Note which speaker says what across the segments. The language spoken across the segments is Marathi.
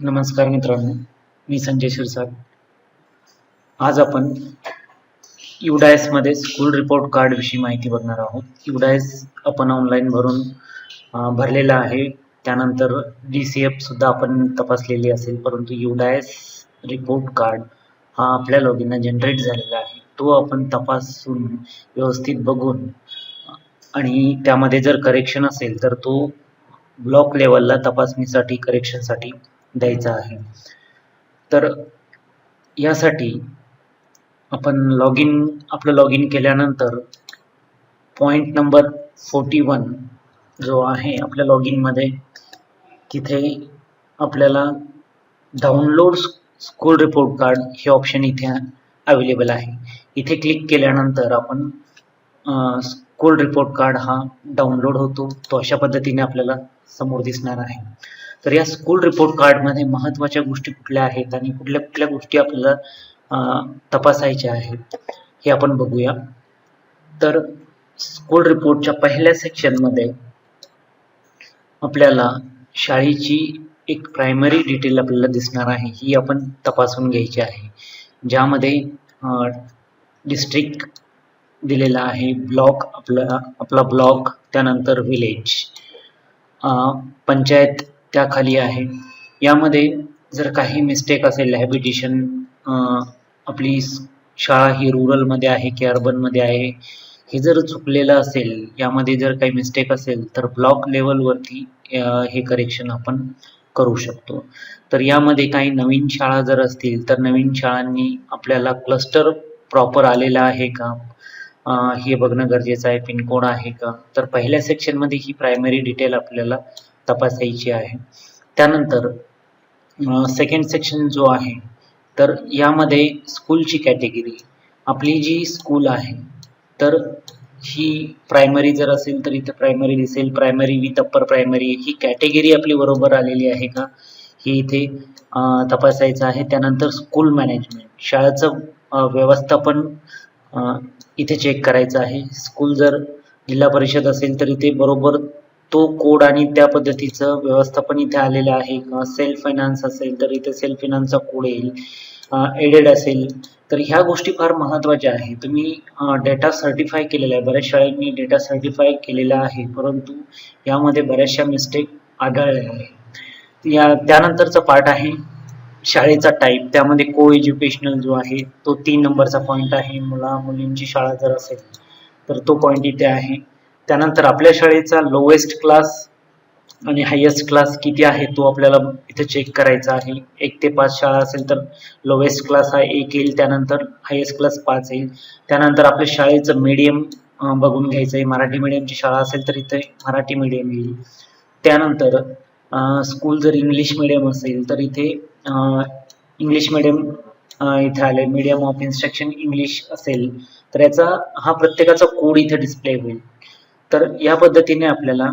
Speaker 1: नमस्कार मित्रांनो, मी संजय शिरसाट. आज आपण UDAS मध्ये स्कूल रिपोर्ट कार्ड विषयी माहिती बघणार आहोत. UDAS आपण ऑनलाईन भरलेला आहे. त्यानंतर DCF सुद्धा आपण तपासलेली असेल, परंतु UDAS रिपोर्ट कार्ड हा आपल्या लॉगिनला जनरेट झालेला आहे. तो आपण तपासून व्यवस्थित बघून आणि त्यामध्ये जर करेक्शन असेल तर तो ब्लॉक लेवलला तपासणीसाठी करेक्शनसाठी द्यायचा आहे. तर यासाठी आपण आपलं लॉग इन केल्यानंतर पॉइंट नंबर 41 जो आहे आपल्या लॉग इन मध्ये, तिथे आपल्याला डाउनलोड स्कूल रिपोर्ट कार्ड हे ऑप्शन इथे अवेलेबल आहे. इथे क्लिक केल्यानंतर आपण स्कूल रिपोर्ट कार्ड हा डाउनलोड होतो. तो अशा पद्धतीने आपल्याला समोर दिसणार आहे. तर या स्कूल रिपोर्ट कार्डमध्ये महत्त्वाच्या गोष्टी कुठल्या आहेत आणि कुठल्या कुठल्या गोष्टी आपल्याला तपासायच्या आहेत हे आपण बघूया. तर स्कूल रिपोर्टच्या पहिल्या सेक्शनमध्ये आपल्याला शाळेची एक प्रायमरी डिटेल आपल्याला दिसणार आहे, ही आपण तपासून घ्यायची आहे. ज्यामध्ये डिस्ट्रिक्ट दिलेला आहे, ब्लॉक आपला ब्लॉक, त्यानंतर विलेज, पंचायत त्याखाली आहे. यामध्ये जर काही मिस्टेक असेल, हॅबिटेशन, आपली शाळा ही रूरलमध्ये आहे की अर्बनमध्ये आहे, हे जर चुकलेलं असेल, यामध्ये जर काही मिस्टेक असेल तर ब्लॉक लेवलवरती हे करेक्शन आपण करू शकतो. तर यामध्ये काही नवीन शाळा जर असतील तर नवीन शाळांनी आपल्याला क्लस्टर प्रॉपर आलेला आहे का हे बघणं गरजेचं आहे, पिनकोड आहे का. तर पहिल्या सेक्शनमध्ये ही प्रायमरी डिटेल आपल्याला तपासायची आहे. त्यानंतर सेकंड सेक्शन जो आहे, तर यामध्ये स्कूलची कॅटेगरी, आपली जी स्कूल आहे तर ही प्रायमरी जर असेल तर इथे प्रायमरी दिसेल, primary with upper primary, he category आपली बरोबर आलेली आहे का ही इथे तपासायचं आहे. त्यानंतर स्कूल मॅनेजमेंट, शाळेचं व्यवस्थापन इथे चेक करायचं आहे. स्कूल जर जिल्हा परिषद असेल तर इथे बरोबर तो कोड आणि त्या पद्धतीचं व्यवस्थापन इथे आलेलं आहे का. सेल्फ फायनान्स असेल तर इथे सेल्फ फायनान्सचा कोड येईल. एडेड असेल तर ह्या गोष्टी फार महत्त्वाच्या आहेत. तुम्ही डेटा सर्टिफाय केलेला आहे, बऱ्याच शाळांनी डेटा सर्टिफाय केलेला आहे, परंतु यामध्ये बऱ्याचशा मिस्टेक आढळल्या आहेत. त्यानंतरचा पार्ट आहे शाळेचा टाईप. त्यामध्ये को एज्युकेशनल जो आहे तो 3 नंबरचा पॉईंट आहे. मुलींची शाळा जर असेल तर तो पॉईंट इथे आहे. त्यानंतर आपल्या शाळेचा लोएस्ट क्लास आणि हायेस्ट क्लास किती आहे तो आपल्याला इथे चेक करायचा आहे. 1 ते 5 शाळा असेल तर लोएस्ट क्लास हा 1 येईल, त्यानंतर हायेस्ट क्लास 5 येईल. त्यानंतर आपल्या शाळेचं मीडियम बघून घ्यायचं आहे. मराठी मीडियमची शाळा असेल तर इथे मराठी मीडियम येईल. त्यानंतर स्कूल जर इंग्लिश मीडियम असेल तर इथे इंग्लिश मीडियम इथे आले. मीडियम ऑफ इन्स्ट्रक्शन इंग्लिश असेल तर याचा हा प्रत्येकाचा कोड इथे डिस्प्ले होईल. तर या पद्धतीने आपल्याला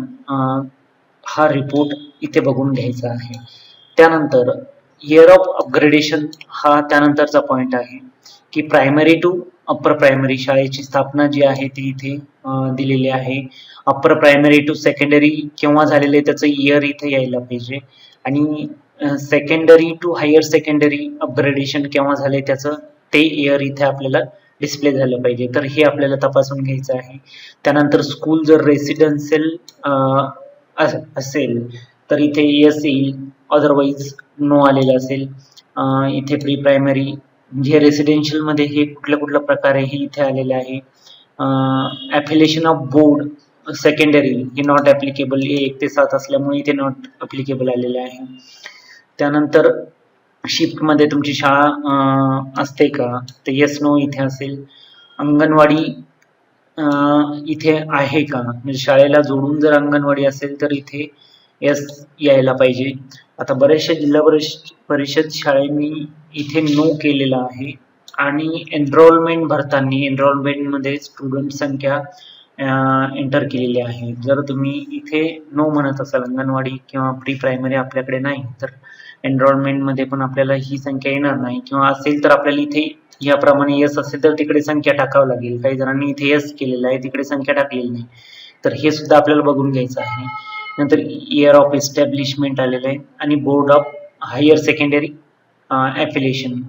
Speaker 1: हा रिपोर्ट इथे बघून घ्यायचा आहे. त्यानंतर इयर ऑफ अपग्रेडेशन हा त्यानंतरचा पॉईंट आहे की प्रायमरी टू अप्पर प्रायमरी शाळेची स्थापना जी आहे ती इथे दिलेली आहे. अप्पर प्रायमरी टू सेकंडरी केव्हा झालेले त्याचं इयर इथे यायला पाहिजे आणि secondary to higher secondary upgradation केव्हा झाले त्याचं ते इयर इथे आपल्याला डिस्प्ले झालं पाहिजे. तर हे आपल्याला तपासून घ्यायचं आहे. त्यानंतर स्कूल जर रेसिडेन्शियल असेल तर इथे येस येईल, अदरवाईज नो आलेलं असेल. इथे प्री प्रायमरी जे रेसिडेन्शियल मध्ये हे कुठल्या प्रकारे हे इथे आलेले आहे. ॲफिलिएशन ऑफ बोर्ड सेकंडरी हे नॉट ॲप्लिकेबल, हे 1 ते 7 असल्यामुळे इथे नॉट ॲप्लिकेबल आलेले आहे. त्यानंतर शिफ्टमध्ये तुमची शाळा असते का तर येस नो इथे असेल. अंगणवाडी इथे आहे का, म्हणजे शाळेला जोडून जर अंगणवाडी असेल तर इथे यस यायला पाहिजे. आता बऱ्याचशा जिल्हा परिषद शाळेंनी इथे नो केलेला आहे आणि एनरोलमेंट भरताना एनरोलमेंटमध्ये स्टुडंट संख्या एंटर केलेली आहे. जर तुम्ही इथे नो म्हणत असाल, अंगणवाडी किंवा प्री प्रायमरी आपल्याकडे नाही, तर एनरोलमेंटमध्ये पण आपल्याला ही संख्या येणार नाही, किंवा असेल तर आपल्याला इथे याप्रमाणे यस असेल तर तिकडे संख्या टाकावं लागेल. काही जणांनी इथे यस केलेलं आहे, तिकडे संख्या टाकलेली नाही, तर हे सुद्धा आपल्याला बघून घ्यायचं आहे. नंतर इयर ऑफ एस्टॅब्लिशमेंट आलेलं आहे आणि board of higher secondary affiliation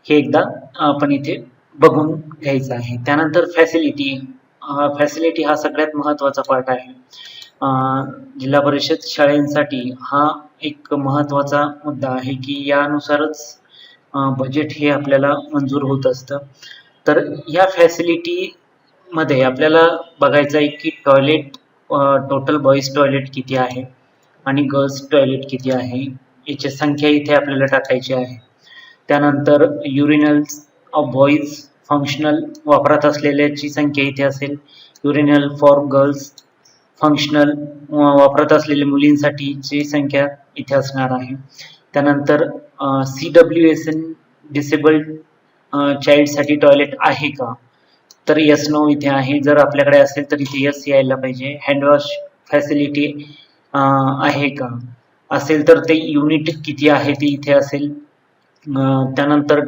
Speaker 1: हे एकदा आपण इथे बघून घ्यायचं आहे. त्यानंतर फॅसिलिटी हा सगळ्यात महत्त्वाचा पार्ट आहे. जिल्हा परिषद शाळांसाठी हा एक महत्त्वाचा मुद्दा आहे की यानुसारच बजेट हे आपल्याला मंजूर होत असतं. तर या फॅसिलिटीमध्ये आपल्याला बघायचं आहे की टोटल बॉईज टॉयलेट किती आहे आणि गर्ल्स टॉयलेट किती आहे याची संख्या इथे आपल्याला टाकायची आहे. त्यानंतर युरिनल्स ऑफ बॉईज फंक्शनल वापरात असलेल्याची संख्या इथे असेल. युरिनल फॉर गर्ल्स फंक्शनल वापरत असलेल्या मुलींसाठीची संख्या इथे असणार आहे. त्यानंतर CWSN डिसेबल्ड चाइल्डसाठी टॉयलेट आहे का, तर यस नो इथे आहे. जर आपल्याकडे असेल तर इथे यस यायला पाहिजे. हँडवॉश फॅसिलिटी आहे का, असेल तर ते युनिट किती आहे ते इथे असेल. त्यानंतर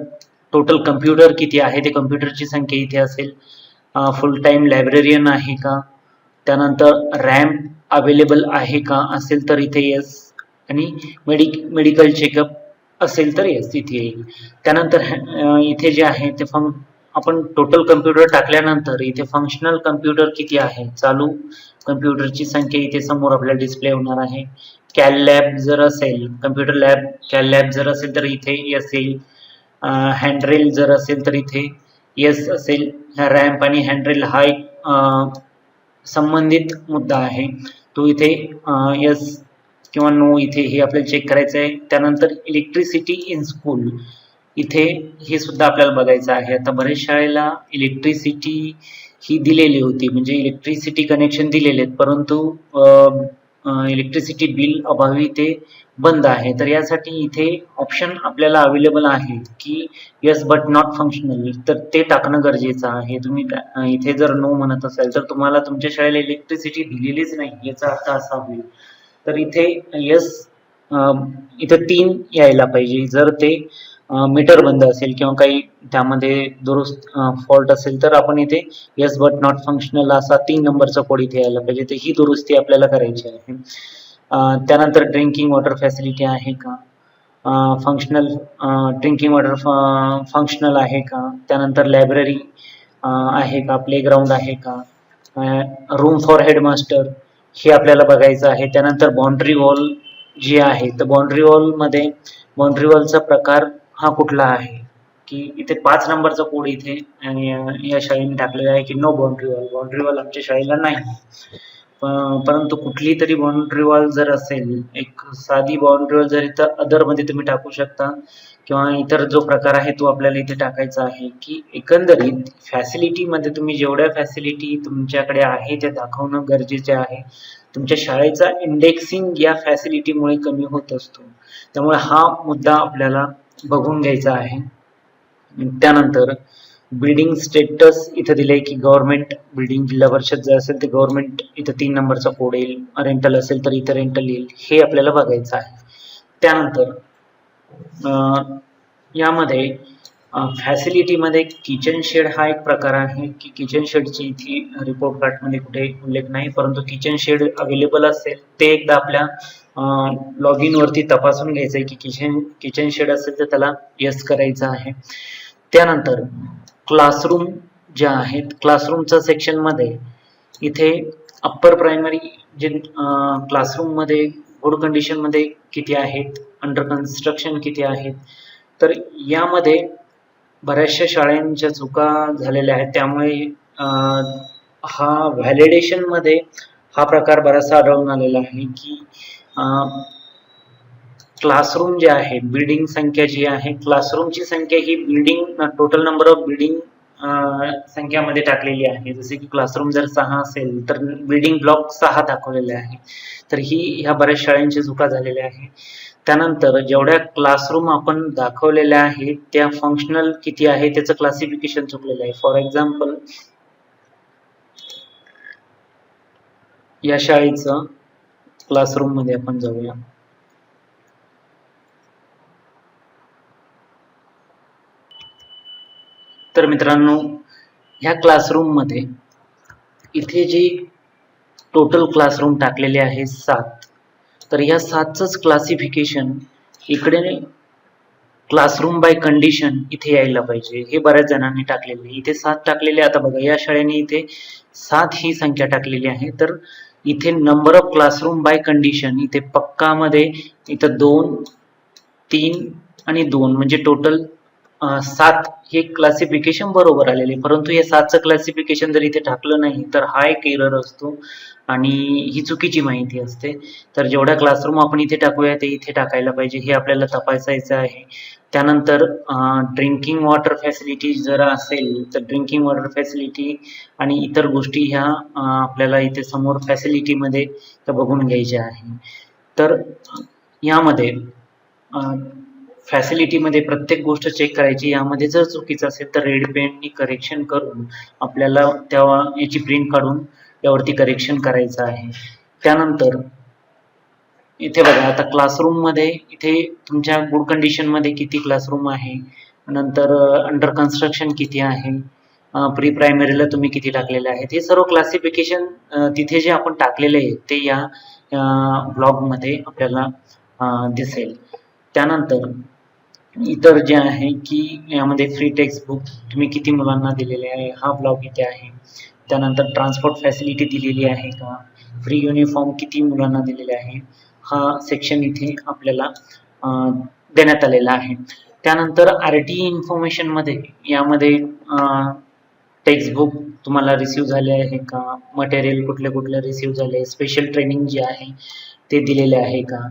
Speaker 1: टोटल कम्प्युटर किती आहे ते कम्प्युटरची संख्या इथे असेल. फुल टाईम लायब्ररियन आहे का, त्यानंतर रॅम्प अवेलेबल आहे का, असेल तर इथे येस. आणि मेडिकल चेकअप असेल तर येस इथे येईल. त्यानंतर इथे जे आहे ते आपण टोटल कम्प्युटर टाकल्यानंतर इथे फंक्शनल कम्प्युटर किती आहे, चालू कम्प्युटरची संख्या इथे समोर आपल्याला डिस्प्ले होणार आहे. कॅल लॅब जर असेल, कम्प्युटर लॅब कॅल लॅब जर असेल तर इथे येस येईल. हँडरेल जर असेल तर इथे येस असेल. रॅम्प आणि हँडरेल हा एक संबंधित मुद्दा आहे, तो इथे यस किंवा नो इथे हे आपल्याला चेक करायचं आहे. त्यानंतर इलेक्ट्रिसिटी इन स्कूल इथे हे सुद्धा आपल्याला बघायचं आहे. आता बरेच शाळेला इलेक्ट्रिसिटी ही दिलेली होती, म्हणजे इलेक्ट्रिसिटी कनेक्शन दिलेले आहेत, परंतु इलेक्ट्रिसिटी बिल अभावी ते बंद आहे. तर यासाठी इथे ऑप्शन आपल्याला अवेलेबल आहे की यस बट नॉट फंक्शनल, तर ते टाकणं गरजेचं आहे. तुम्ही इथे जर नो म्हणत असाल तर तुम्हाला तुमच्या शाळेला इलेक्ट्रिसिटी दिलेलीच नाही याचा अर्थ असा होईल. तर इथे यस इथे 3 यायला पाहिजे. जर ते मीटर बंद असेल किंवा काही त्यामध्ये दुरुस्त फॉल्ट असेल तर आपण इथे यस बट नॉट फंक्शनल असा 3 नंबरचा कोड इथे यायला पाहिजे. तर ही दुरुस्ती आपल्याला करायची आहे. त्यानंतर ड्रिंकिंग वॉटर फॅसिलिटी आहे का, फंक्शनल ड्रिंकिंग वॉटर फंक्शनल आहे का, त्यानंतर लायब्ररी आहे का, प्लेग्राऊंड आहे का, रूम फॉर हेडमास्टर हे आपल्याला बघायचं आहे. त्यानंतर बाउंड्री वॉल जी आहे, तर बाउंड्री वॉलचा प्रकार हा कुठला आहे, की इथे 5 नंबरचा कोड इथे या शाळेने टाकलेला आहे की नो बाउंड्री वॉल आमच्या शाळेला नाही. परंतु कुठली तरी बाउंड्री वॉल जर असेल, एक साधी बाउंड्री वॉल जर इथं अदरमध्ये तुम्ही टाकू शकता किंवा इतर जो प्रकार आहे तो आपल्याला इथे टाकायचा आहे. की एकंदरीत फॅसिलिटीमध्ये तुम्ही जेवढ्या फॅसिलिटी तुमच्याकडे आहे ते दाखवणं गरजेचे आहे. तुमच्या शाळेचा इंडेक्सिंग या फॅसिलिटीमुळे कमी होत असतो, त्यामुळे हा मुद्दा आपल्याला बघून घ्यायचा आहे. त्यानंतर बिल्डिंग स्टेटस इथं दिलंय की गव्हर्नमेंट बिल्डिंग, जिल्हा परिषद जर असेल तर गव्हर्नमेंट इथं 3 नंबरचा कोड येईल. रेंटल असेल तर इथं रेंटल येईल, हे आपल्याला बघायचं आहे. त्यानंतर यामध्ये फॅसिलिटीमध्ये किचन शेड हा एक प्रकार आहे की किचन शेडची इथे रिपोर्ट कार्डमध्ये कुठे उल्लेख नाही, परंतु किचन शेड अवेलेबल असेल ते एकदा आपल्या लॉग इन वरती तपासून घ्यायचं आहे की किचन शेड असेल तर त्याला यस करायचं आहे. त्यानंतर क्लासरूम ज्या आहेत, क्लासरूमच्या सेक्शनमध्ये इथे अप्पर प्रायमरी जे क्लासरूममध्ये गुड कंडिशनमध्ये किती आहेत, अंडर कन्स्ट्रक्शन किती आहेत, तर यामध्ये बऱ्याचशा शाळांच्या चुका झालेल्या आहेत. त्यामुळे हा व्हॅलिडेशनमध्ये हा प्रकार बराचसा आढळून आलेला आहे की क्लासरूम जे आहे, बिल्डिंग संख्या जी आहे, क्लासरूमची संख्या ही building total number of building संख्यामध्ये टाकलेली आहे. जसे की क्लासरूम जर 6 असेल तर बिल्डिंग ब्लॉक 6 दाखवलेले आहे. तर ह्या बऱ्याच शाळांची चुका झालेल्या आहे. त्यानंतर जेवढ्या क्लासरूम आपण दाखवलेल्या आहेत त्या फंक्शनल किती आहे त्याचं क्लासिफिकेशन चुकलेलं आहे. फॉर एक्झाम्पल या शाळेचं क्लासरूम मध्ये आपण जाऊया. तर मित्रांनो, ह्या क्लासरूम मध्ये इथे जे टोटल क्लासरूम टाकलेले आहे 7, तर या 7चंच क्लासिफिकेशन इकडे क्लासरूम बाय कंडिशन इथे यायला पाहिजे, हे बऱ्याच जणांनी टाकलेले. इथे 7 टाकलेले. आता बघा या शाळेने इथे 7 ही संख्या टाकलेली आहे. तर इथे number of classroom by condition इथे पक्कामध्ये इथं 2, 3 आणि 2 म्हणजे टोटल 7 हे क्लासिफिकेशन बरोबर आलेले. परंतु या 7चं क्लासिफिकेशन जर इथे टाकलं नाही तर हा एक एरर असतो आणि ही चुकीची माहिती असते. तर जेवढ्या क्लासरूम आपण इथे टाकूया ते इथे टाकायला पाहिजे, हे आपल्याला तपासायचं आहे. त्यानंतर ड्रिंकिंग वॉटर फॅसिलिटी जर असेल तर ड्रिंकिंग वॉटर फॅसिलिटी आणि इतर गोष्टी ह्या आपल्याला इथे समोर फॅसिलिटीमध्ये बघून घ्यायच्या आहे. तर यामध्ये फॅसिलिटीमध्ये प्रत्येक गोष्ट चेक करायची. यामध्ये जर चुकीचं असेल तर रेड पेननी करेक्शन करून आपल्याला याची प्रिंट काढून यावरती करेक्शन करायचं आहे. त्यानंतर इथे बघा आता क्लासरूममध्ये इथे तुमच्या गुड कंडिशनमध्ये किती क्लासरूम आहे, नंतर अंडर कन्स्ट्रक्शन किती आहे, प्री प्रायमरीला तुम्ही किती टाकलेले आहेत, हे सर्व क्लासिफिकेशन तिथे जे आपण टाकलेले आहे ते या ब्लॉगमध्ये आपल्याला दिसेल. त्यानंतर इतर जे आहे की यामध्ये फ्री टेक्स्ट बुक तुम्ही किती मुलांना दिलेले आहे हा ब्लॉग इथे आहे. त्यानंतर ट्रान्सपोर्ट फॅसिलिटी दिलेली आहे का, फ्री युनिफॉर्म किती मुलांना दिलेले आहे हा सेक्शन इथे आपल्याला देण्यात आलेला आहे. त्यानंतर RTE इन्फॉर्मेशनमध्ये यामध्ये टेक्स्टबुक तुम्हाला रिसीव्ह झाले आहे का, मटेरियल कुठले कुठले रिसीव्ह झाले, स्पेशल ट्रेनिंग जे आहे ते दिलेले आहे का,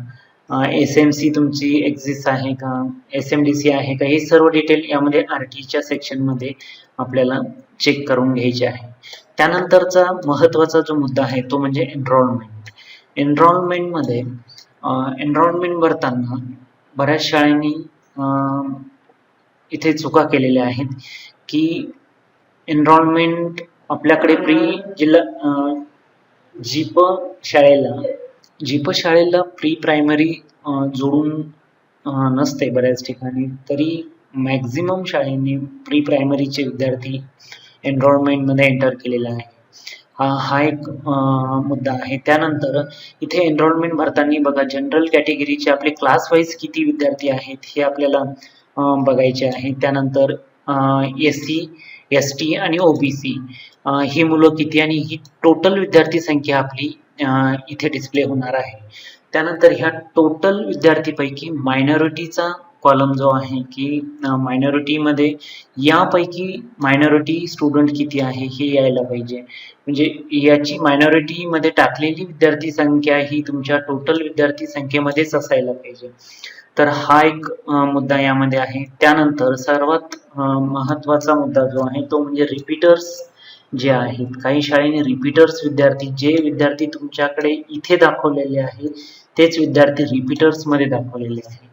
Speaker 1: SMC तुमची एक्झिस्ट आहे का, SMDC आहे का, हे सर्व डिटेल यामध्ये RTEच्या सेक्शनमध्ये आपल्याला चेक करून घ्यायचे आहे. त्यानंतरचा महत्त्वाचा जो मुद्दा आहे तो म्हणजे एनरोलमेंट. एनरोलमेंटमध्ये एनरोलमेंट भरताना बऱ्याच शाळांनी इथे चुका केलेल्या आहेत की एनरोलमेंट आपल्याकडे जीप शाळेला प्री प्रायमरी जोडून नसते बऱ्याच ठिकाणी, तरी मॅक्झिमम शाळेंनी प्री प्रायमरीचे विद्यार्थी एनरोलमेंटमध्ये एंटर केलेला आहे. हा एक मुद्दा आहे. त्यानंतर इथे एनरोलमेंट भरताना बघा जनरल कॅटेगरीचे आपले क्लास वाईज किती विद्यार्थी आहेत हे आपल्याला बघायचे आहे. त्यानंतर SC, ST आणि OBC ही मुलं किती आणि ही टोटल विद्यार्थी संख्या आपली इथे डिस्प्ले होणार आहे. त्यानंतर ह्या टोटल विद्यार्थीपैकी मायनॉरिटीचा कॉलम जो आहे की मायनॉरिटीमध्ये यापैकी मायनॉरिटी स्टुडंट किती आहे हे यायला पाहिजे. म्हणजे याची मायनॉरिटीमध्ये टाकलेली विद्यार्थी संख्या ही तुमच्या टोटल विद्यार्थी संख्येमध्येच असायला पाहिजे. तर हा एक मुद्दा यामध्ये आहे. त्यानंतर सर्वात महत्त्वाचा मुद्दा जो आहे तो म्हणजे रिपीटर्स जे आहेत. काही शाळेने रिपीटर्स विद्यार्थी, जे विद्यार्थी तुमच्याकडे इथे दाखवलेले आहे तेच विद्यार्थी रिपीटर्समध्ये दाखवलेले आहे.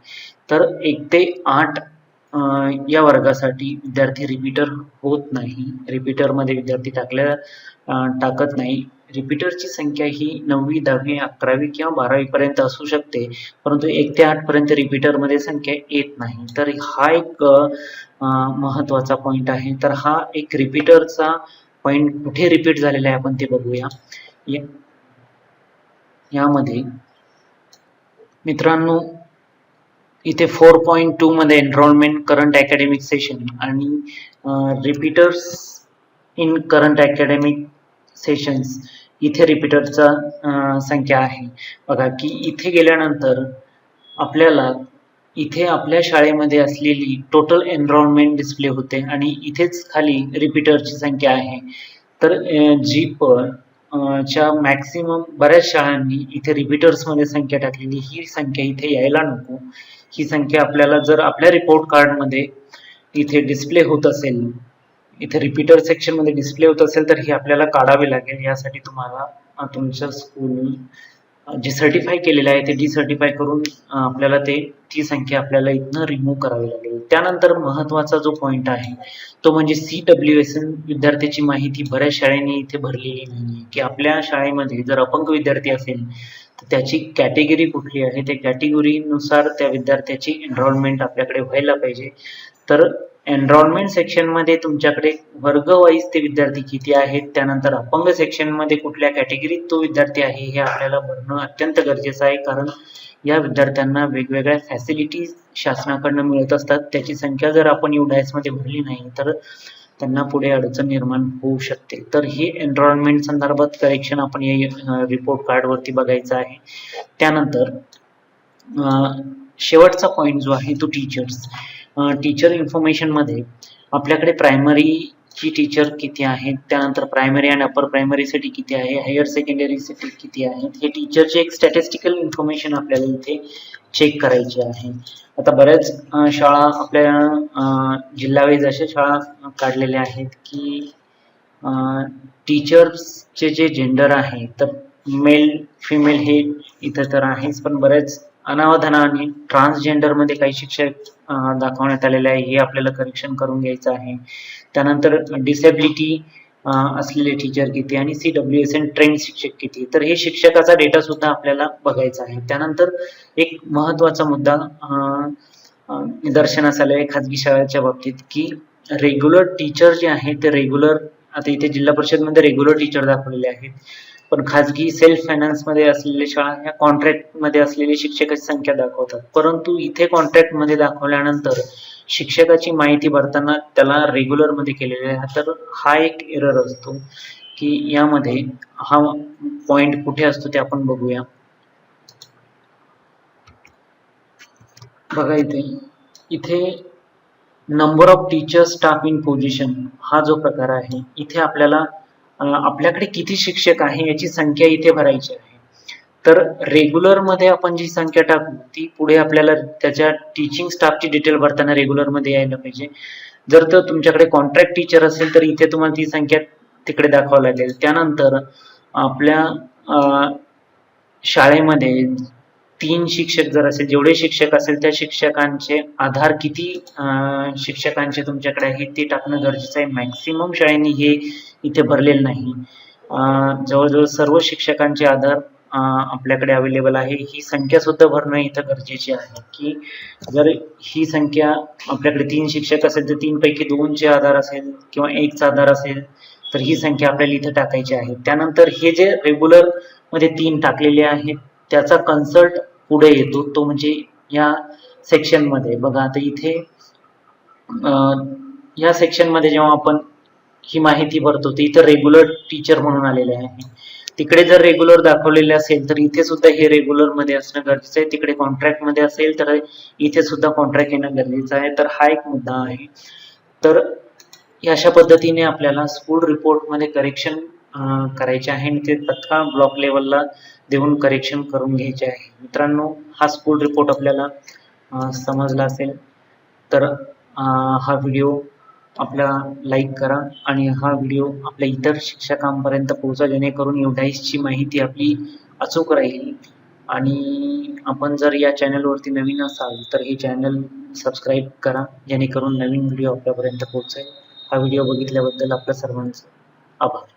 Speaker 1: तर 1 ते 8 या वर्गासाठी विद्यार्थी रिपीटर होत नाही, रिपीटरमध्ये विद्यार्थी टाकत नाही. रिपीटरची संख्या ही 9वी, 10वी, 11वी किंवा 12वी पर्यंत असू शकते, परंतु 1 ते 8 पर्यंत रिपीटरमध्ये संख्या येत नाही. तर हा एक महत्त्वाचा पॉईंट आहे. तर हा एक रिपीटरचा पॉईंट कुठे रिपीट झालेला आहे आपण ते बघूया. यामध्ये मित्रांनो इथे 4.2 मध्ये एनरोलमेंट करंट अकॅडमिक सेशन आणि repeaters in current academic sessions इथे रिपीटरचा संख्या आहे. बघा की इथे गेल्यानंतर आपल्याला इथे आपल्या शाळेमध्ये असलेली टोटल एनरोलमेंट डिस्प्ले होते आणि इथेच खाली रिपीटरची संख्या आहे. तर जीप च्या मॅक्सिमम बऱ्याच शाळांनी इथे रिपीटर्समध्ये संख्या टाकलेली, ही संख्या इथे यायला नको. ही संख्या आपल्याला जर आपल्या रिपोर्ट कार्डमध्ये इथे डिस्प्ले होत असेल, इथे रिपीटर सेक्शनमध्ये डिस्प्ले होत असेल तर ही आपल्याला काढावी लागेल. यासाठी तुम्हाला तुमच्या स्कूल जे सर्टिफाय केलेलं आहे ते डिसर्टिफाय करून आपल्याला ती संख्या आपल्याला इथनं रिमूव्ह करावी लागेल. त्यानंतर महत्त्वाचा जो पॉईंट आहे तो म्हणजे CWSN विद्यार्थ्याची माहिती बऱ्याच शाळेने इथे भरलेली नाही की आपल्या शाळेमध्ये जर अपंग विद्यार्थी असेल तर त्याची कॅटेगरी कुठली आहे, त्या कॅटेगरीनुसार त्या विद्यार्थ्याची एनरोलमेंट आपल्याकडे व्हायला पाहिजे. तर एनरोलमेंट सेक्शन मध्ये तुमच्याकडे वर्ग वाईज ते विद्यार्थी किती आहेत, त्यानंतर अपंग सेक्शन मध्ये कुठल्या कॅटेगरीत तो विद्यार्थी आहे हे आपल्याला भरणं अत्यंत गरजेचं आहे, कारण या विद्यार्थ्यांना वेगवेगळ्या फॅसिलिटीज शासनाकडनं मिळत असतात. त्याची संख्या जर आपण UDAIS मध्ये भरली नाही तर त्यांना पुढे अडचण निर्माण होऊ शकते. तर हे एनरोलमेंट संदर्भात करेक्शन आपण या रिपोर्ट कार्ड वरती बघायचं आहे. त्यानंतर शेवटचा पॉईंट जो आहे तो टीचर्स. टीचर इन्फॉर्मेशन मध्ये आपल्याकडे प्रायमरीची टीचर किती आहेत, त्यानंतर प्रायमरी अँड अपर प्रायमरीसाठी किती आहे, हायर सेकंडरीसाठी किती आहेत, हे टीचरचे एक स्टॅटिस्टिकल इन्फॉर्मेशन आपल्याला इथे चेक करायची आहे. आता बऱ्याच शाळा आपल्या जिल्हावाईज अशा शाळा काढलेल्या आहेत की टीचर्सचे जे जेंडर आहे तर मेल फिमेल हे इथं तर आहेच, पण बऱ्याच अनावधानाने ट्रान्सजेंडर मध्ये काही शिक्षक दाखवण्यात आलेले आहे, हे आपल्याला करेक्शन करून घ्यायचं आहे. त्यानंतर डिसेबिलिटी असलेले टीचर किती आणि CWSN ट्रेन शिक्षक किती, तर हे शिक्षकाचा डेटा सुद्धा आपल्याला बघायचा आहे. त्यानंतर एक महत्त्वाचा मुद्दा निदर्शनास आला आहे खाजगी शाळेच्या बाबतीत की रेग्युलर टीचर जे आहे ते रेग्युलर, आता इथे जिल्हा परिषद मध्ये रेग्युलर टीचर दाखवलेले आहेत, पण खाजगी सेल्फ फायनान्स मध्ये असलेल्या शाळा ह्या कॉन्ट्रॅक्ट मध्ये असलेली शिक्षकाची संख्या दाखवतात. परंतु इथे कॉन्ट्रॅक्ट मध्ये दाखवल्यानंतर शिक्षकाची माहिती भरताना त्याला रेग्युलर मध्ये केलेले आहे, तर हा एक एरर असतो की यामध्ये हा पॉइंट कुठे असतो ते आपण बघूया. बघा इथे number of teacher staff in position हा जो प्रकार आहे, इथे आपल्याला आपल्याकडे किती शिक्षक आहे याची संख्या इथे भरायची आहे. तर रेग्युलर मध्ये आपण जी संख्या टाकू ती पुढे आपल्याला त्याच्या टीचिंग स्टाफची डिटेल भरताना रेग्युलर मध्ये यायला पाहिजे. जर तर तुमच्याकडे कॉन्ट्रॅक्ट टीचर असेल तर इथे तुम्हाला ती संख्या तिकडे दाखवावी लागेल. त्यानंतर आपल्या शाळेमध्ये 3 शिक्षक जर असेल, जेवढे शिक्षक असेल त्या शिक्षकांचे आधार किती शिक्षकांचे तुमच्याकडे आहे ते टाकणं गरजेचं आहे. मॅक्सिमम शाळांनी हे इथे भरलेलं नाही. जवळजवळ सर्व शिक्षकांचे आधार आपल्याकडे अवेलेबल आहे. ही संख्या सुद्धा भरणं इथं गरजेची आहे की जर ही संख्या आपल्याकडे 3 शिक्षक असेल तर 3 पैकी 2चे आधार असेल किंवा 1चा आधार असेल तर ही संख्या आपल्याला इथे टाकायची आहे. त्यानंतर हे जे रेग्युलर मध्ये 3 टाकलेले आहेत त्याचा कन्सल्ट पुढे येतो, तो म्हणजे या सेक्शन मध्ये. बघा आता इथे या सेक्शन मध्ये जेव्हा आपण ही माहिती भरतो तर इथं रेग्युलर टीचर म्हणून आलेले आहे. तिकडे जर रेग्युलर दाखवलेले असेल तर इथे सुद्धा हे रेग्युलर मध्ये असणं गरजेचं आहे. तिकडे कॉन्ट्रॅक्ट मध्ये असेल तर इथे सुद्धा कॉन्ट्रॅक्ट येणं गरजेचं आहे. तर हा एक मुद्दा आहे. तर अशा पद्धतीने आपल्याला स्कूल रिपोर्ट मध्ये करेक्शन करायचे आहे आणि ते तत्काळ ब्लॉक लेवलला देऊन करेक्शन करून घ्यायचे आहे. मित्रांनो, हा स्कूल रिपोर्ट आपल्याला समजला असेल तर हा व्हिडिओ आपला लाईक करा आणि हा व्हिडिओ आपल्या इतर शिक्षकांपर्यंत पोहोचा, जेणेकरून UDAISची माहिती आपली अचूक राहील. आणि आपण जर या चॅनलवरती नवीन असाल तर हे चॅनल सबस्क्राईब करा, जेणेकरून नवीन व्हिडिओ आपल्यापर्यंत पोहोचेल. हा व्हिडिओ बघितल्याबद्दल आपल्या सर्वांचं आभार.